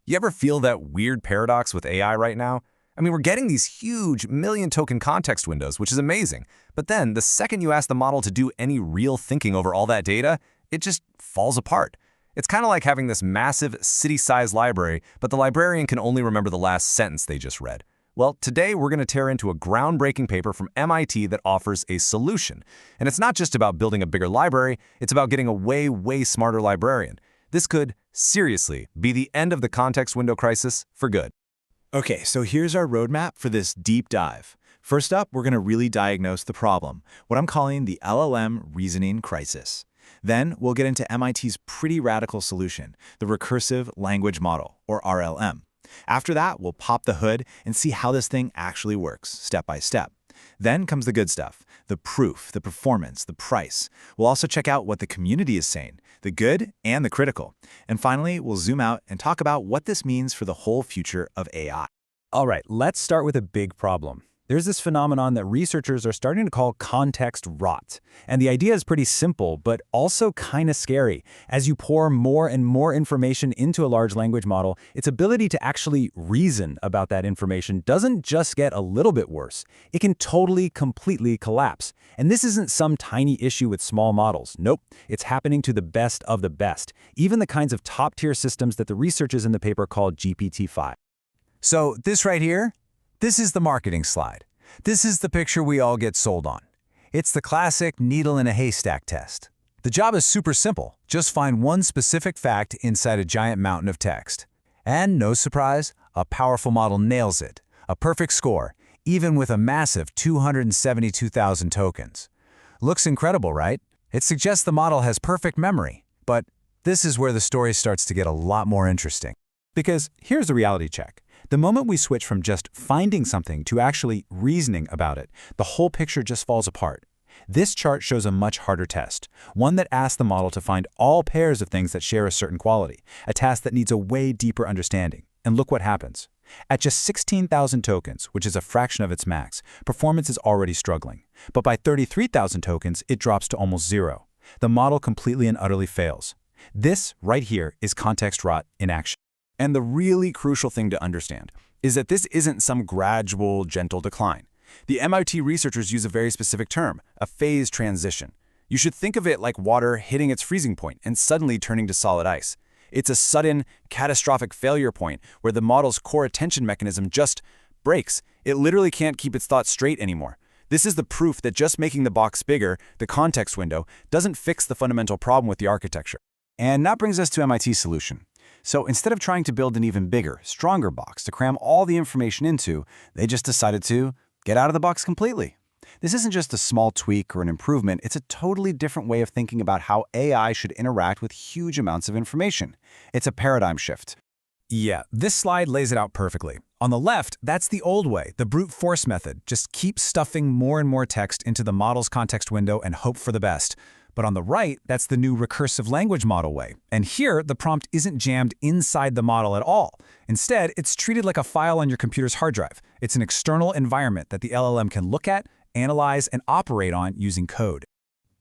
You ever feel that weird paradox with AI right now? I mean, we're getting these huge million-token context windows, which is amazing. But then, the second you ask the model to do any real thinking over all that data, it just falls apart. It's kind of like having this massive, city-sized library, but the librarian can only remember the last sentence they just read. Well, today we're going to tear into a groundbreaking paper from MIT that offers a solution. And it's not just about building a bigger library, it's about getting a way smarter librarian. This could, seriously, be the end of the context window crisis for good. Okay, so here's our roadmap for this deep dive. First up, we're going to really diagnose the problem, what I'm calling the LLM reasoning crisis. Then we'll get into MIT's pretty radical solution, the Recursive Language Model, or RLM. After that, we'll pop the hood and see how this thing actually works, step by step. Then comes the good stuff, the proof, the performance, the price. We'll also check out what the community is saying, the good and the critical. And finally, we'll zoom out and talk about what this means for the whole future of AI. All right, let's start with a big problem. There's this phenomenon that researchers are starting to call context rot. And the idea is pretty simple, but also kind of scary. As you pour more and more information into a large language model, its ability to actually reason about that information doesn't just get a little bit worse. It can totally, completely collapse. And this isn't some tiny issue with small models. Nope, it's happening to the best of the best, even the kinds of top-tier systems that the researchers in the paper called GPT-5. So this right here, this is the marketing slide. This is the picture we all get sold on. It's the classic needle in a haystack test. The job is super simple. Just find one specific fact inside a giant mountain of text. And no surprise, a powerful model nails it. A perfect score, even with a massive 272,000 tokens. Looks incredible, right? It suggests the model has perfect memory. But this is where the story starts to get a lot more interesting. Because here's the reality check. The moment we switch from just finding something to actually reasoning about it, the whole picture just falls apart. This chart shows a much harder test, one that asks the model to find all pairs of things that share a certain quality, a task that needs a way deeper understanding. And look what happens. At just 16,000 tokens, which is a fraction of its max, performance is already struggling. But by 33,000 tokens, it drops to almost zero. The model completely and utterly fails. This, right here, is context rot in action. And the really crucial thing to understand is that this isn't some gradual, gentle decline. The MIT researchers use a very specific term, a phase transition. You should think of it like water hitting its freezing point and suddenly turning to solid ice. It's a sudden, catastrophic failure point where the model's core attention mechanism just breaks. It literally can't keep its thoughts straight anymore. This is the proof that just making the box bigger, the context window, doesn't fix the fundamental problem with the architecture. And that brings us to MIT's solution. So instead of trying to build an even bigger, stronger box to cram all the information into, they just decided to get out of the box completely. This isn't just a small tweak or an improvement, it's a totally different way of thinking about how AI should interact with huge amounts of information. It's a paradigm shift. Yeah, this slide lays it out perfectly. On the left, that's the old way, the brute force method. Just keep stuffing more and more text into the model's context window and hope for the best. But on the right, that's the new recursive language model way. And here, the prompt isn't jammed inside the model at all. Instead, it's treated like a file on your computer's hard drive. It's an external environment that the LLM can look at, analyze, and operate on using code.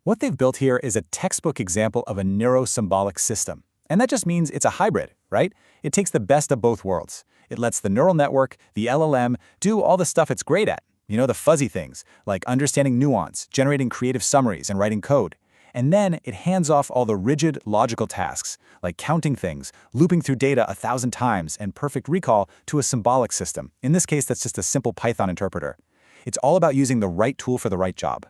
What they've built here is a textbook example of a neurosymbolic system. And that just means it's a hybrid, right? It takes the best of both worlds. It lets the neural network, the LLM, do all the stuff it's great at. You know, the fuzzy things, like understanding nuance, generating creative summaries, and writing code. And then it hands off all the rigid, logical tasks, like counting things, looping through data 1,000 times, and perfect recall to a symbolic system. In this case, that's just a simple Python interpreter. It's all about using the right tool for the right job.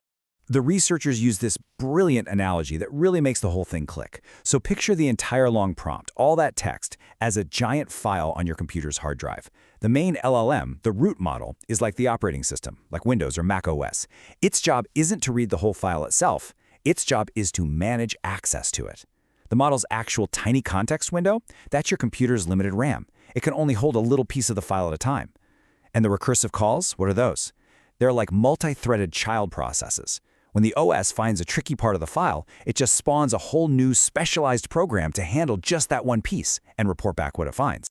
The researchers use this brilliant analogy that really makes the whole thing click. So picture the entire long prompt, all that text, as a giant file on your computer's hard drive. The main LLM, the root model, is like the operating system, like Windows or Mac OS. Its job isn't to read the whole file itself. Its job is to manage access to it. The model's actual tiny context window, that's your computer's limited RAM. It can only hold a little piece of the file at a time. And the recursive calls, what are those? They're like multi-threaded child processes. When the OS finds a tricky part of the file, it just spawns a whole new specialized program to handle just that one piece and report back what it finds.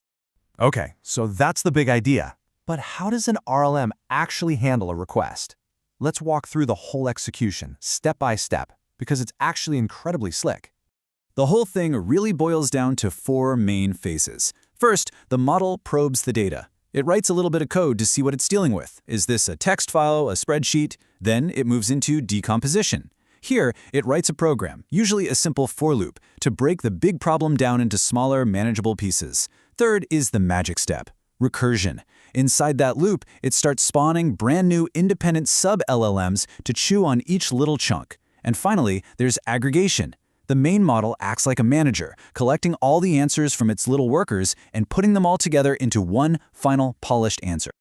Okay, so that's the big idea. But how does an RLM actually handle a request? Let's walk through the whole execution, step by step, because it's actually incredibly slick. The whole thing really boils down to four main phases. First, the model probes the data. It writes a little bit of code to see what it's dealing with. Is this a text file, a spreadsheet? Then it moves into decomposition. Here, it writes a program, usually a simple for loop, to break the big problem down into smaller, manageable pieces. Third is the magic step, recursion. Inside that loop, it starts spawning brand new independent sub-LLMs to chew on each little chunk. And finally, there's aggregation. The main model acts like a manager, collecting all the answers from its little workers and putting them all together into one final polished answer.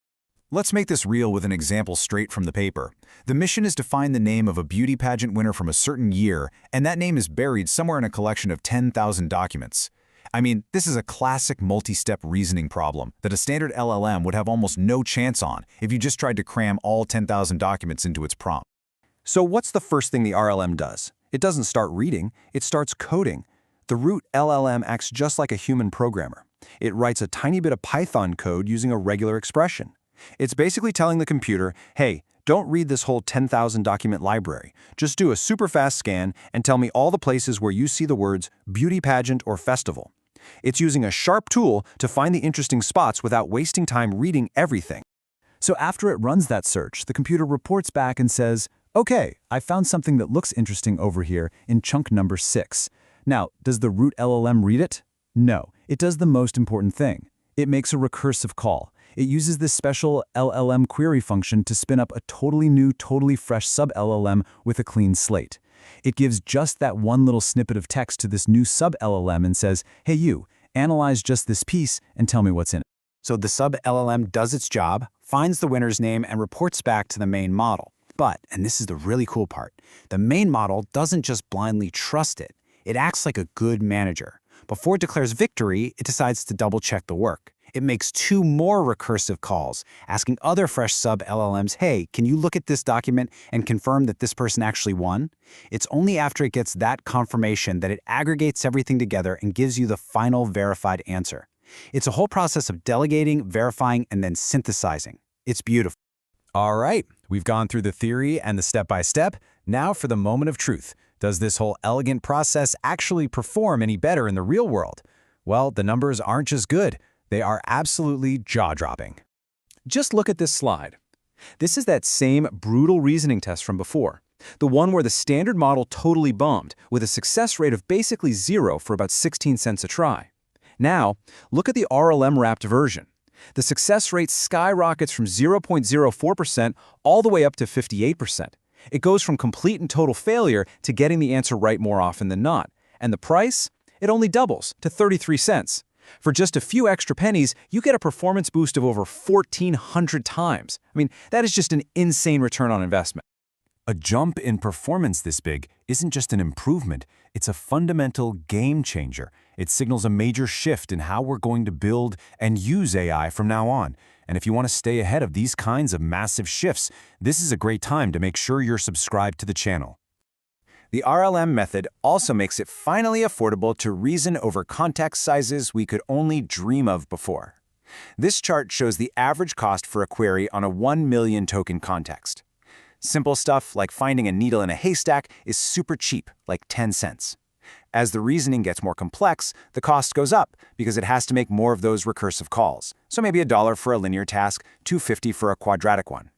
Let's make this real with an example straight from the paper. The mission is to find the name of a beauty pageant winner from a certain year, and that name is buried somewhere in a collection of 10,000 documents. I mean, this is a classic multi-step reasoning problem that a standard LLM would have almost no chance on if you just tried to cram all 10,000 documents into its prompt. So what's the first thing the RLM does? It doesn't start reading, it starts coding. The root LLM acts just like a human programmer. It writes a tiny bit of Python code using a regular expression. It's basically telling the computer, hey, don't read this whole 10,000 document library. Just do a super fast scan and tell me all the places where you see the words beauty pageant or festival. It's using a sharp tool to find the interesting spots without wasting time reading everything. So after it runs that search, the computer reports back and says, okay, I found something that looks interesting over here in chunk number 6. Now, does the root LLM read it? No, it does the most important thing. It makes a recursive call. It uses this special LLM query function to spin up a totally new, totally fresh sub-LLM with a clean slate. It gives just that one little snippet of text to this new sub-LLM and says, hey you, analyze just this piece and tell me what's in it. So the sub-LLM does its job, finds the winner's name, and reports back to the main model. But, and this is the really cool part, the main model doesn't just blindly trust it. It acts like a good manager. Before it declares victory, it decides to double-check the work. It makes 2 more recursive calls, asking other fresh sub-LLMs, hey, can you look at this document and confirm that this person actually won? It's only after it gets that confirmation that it aggregates everything together and gives you the final verified answer. It's a whole process of delegating, verifying, and then synthesizing. It's beautiful. All right, we've gone through the theory and the step-by-step. Now for the moment of truth. Does this whole elegant process actually perform any better in the real world? Well, the numbers aren't just good. They are absolutely jaw-dropping. Just look at this slide. This is that same brutal reasoning test from before. The one where the standard model totally bombed, with a success rate of basically 0 for about 16 cents a try. Now, look at the RLM-wrapped version. The success rate skyrockets from 0.04% all the way up to 58%. It goes from complete and total failure to getting the answer right more often than not. And the price? It only doubles to 33 cents. For just a few extra pennies, you get a performance boost of over 1,400 times. I mean, that is just an insane return on investment. A jump in performance this big isn't just an improvement, it's a fundamental game changer. It signals a major shift in how we're going to build and use AI from now on. And if you want to stay ahead of these kinds of massive shifts, this is a great time to make sure you're subscribed to the channel. The RLM method also makes it finally affordable to reason over context sizes we could only dream of before. This chart shows the average cost for a query on a 1 million token context. Simple stuff like finding a needle in a haystack is super cheap, like 10 cents. As the reasoning gets more complex, the cost goes up because it has to make more of those recursive calls. So maybe $1 for a linear task, $2.50 for a quadratic one.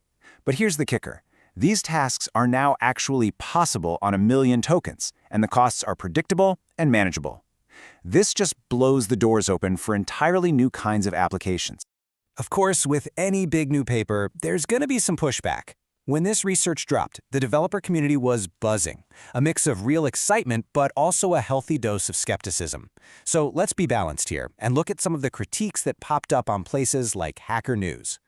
But here's the kicker. These tasks are now actually possible on 1 million tokens, and the costs are predictable and manageable. This just blows the doors open for entirely new kinds of applications. Of course, with any big new paper, there's going to be some pushback. When this research dropped, the developer community was buzzing, a mix of real excitement but also a healthy dose of skepticism. So let's be balanced here and look at some of the critiques that popped up on places like Hacker News.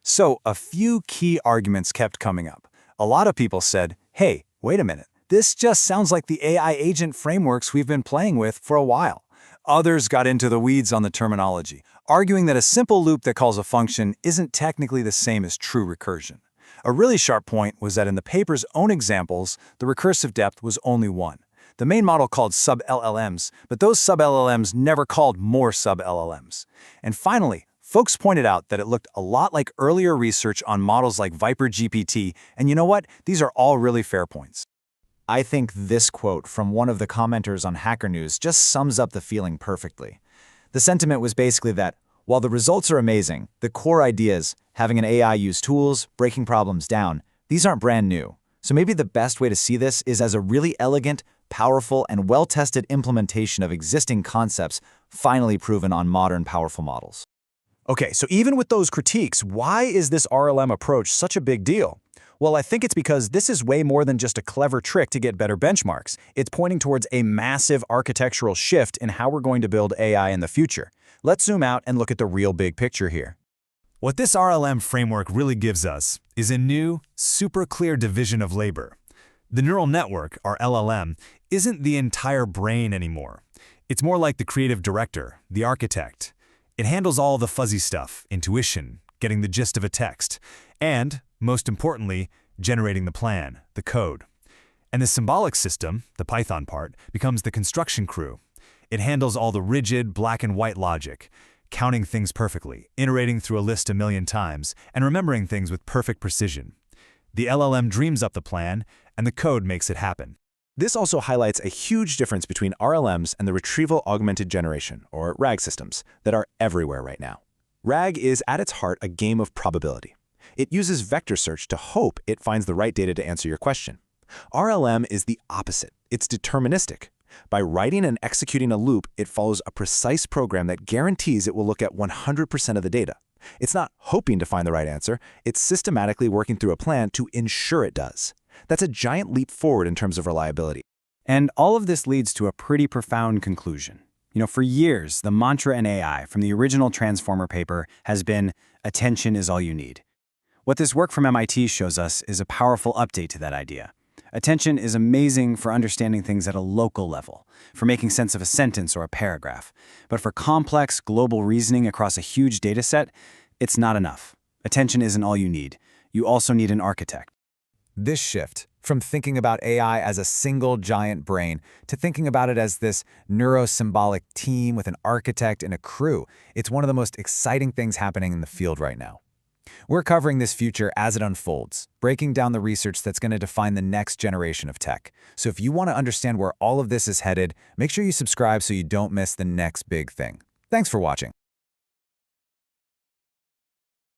So a few key arguments kept coming up. A lot of people said, hey, wait a minute, this just sounds like the AI agent frameworks we've been playing with for a while. Others got into the weeds on the terminology, arguing that a simple loop that calls a function isn't technically the same as true recursion. A really sharp point was that in the paper's own examples, the recursive depth was only 1. The main model called sub-LLMs, but those sub-LLMs never called more sub-LLMs. And finally, folks pointed out that it looked a lot like earlier research on models like Viper GPT, and you know what? These are all really fair points. I think this quote from one of the commenters on Hacker News just sums up the feeling perfectly. The sentiment was basically that, while the results are amazing, the core ideas, having an AI use tools, breaking problems down, these aren't brand new. So maybe the best way to see this is as a really elegant, powerful, and well-tested implementation of existing concepts finally proven on modern powerful models. Okay, so even with those critiques, why is this RLM approach such a big deal? Well, I think it's because this is way more than just a clever trick to get better benchmarks. It's pointing towards a massive architectural shift in how we're going to build AI in the future. Let's zoom out and look at the real big picture here. What this RLM framework really gives us is a new, super clear division of labor. The neural network, or LLM, isn't the entire brain anymore. It's more like the creative director, the architect. It handles all the fuzzy stuff, intuition, getting the gist of a text, and, most importantly, generating the plan, the code. And the symbolic system, the Python part, becomes the construction crew. It handles all the rigid, black and white logic, counting things perfectly, iterating through a list 1,000,000 times, and remembering things with perfect precision. The LLM dreams up the plan, and the code makes it happen. This also highlights a huge difference between RLMs and the retrieval augmented generation, or RAG systems, that are everywhere right now. RAG is at its heart a game of probability. It uses vector search to hope it finds the right data to answer your question. RLM is the opposite. It's deterministic. By writing and executing a loop, it follows a precise program that guarantees it will look at 100% of the data. It's not hoping to find the right answer, it's systematically working through a plan to ensure it does. That's a giant leap forward in terms of reliability. And all of this leads to a pretty profound conclusion. For years, the mantra in AI from the original Transformer paper has been, attention is all you need. What this work from MIT shows us is a powerful update to that idea. Attention is amazing for understanding things at a local level, for making sense of a sentence or a paragraph. But for complex, global reasoning across a huge data set, it's not enough. Attention isn't all you need. You also need an architect. This shift, from thinking about AI as a single giant brain to thinking about it as this neuro-symbolic team with an architect and a crew, it's one of the most exciting things happening in the field right now. We're covering this future as it unfolds, breaking down the research that's going to define the next generation of tech. So if you want to understand where all of this is headed, make sure you subscribe so you don't miss the next big thing. Thanks for watching.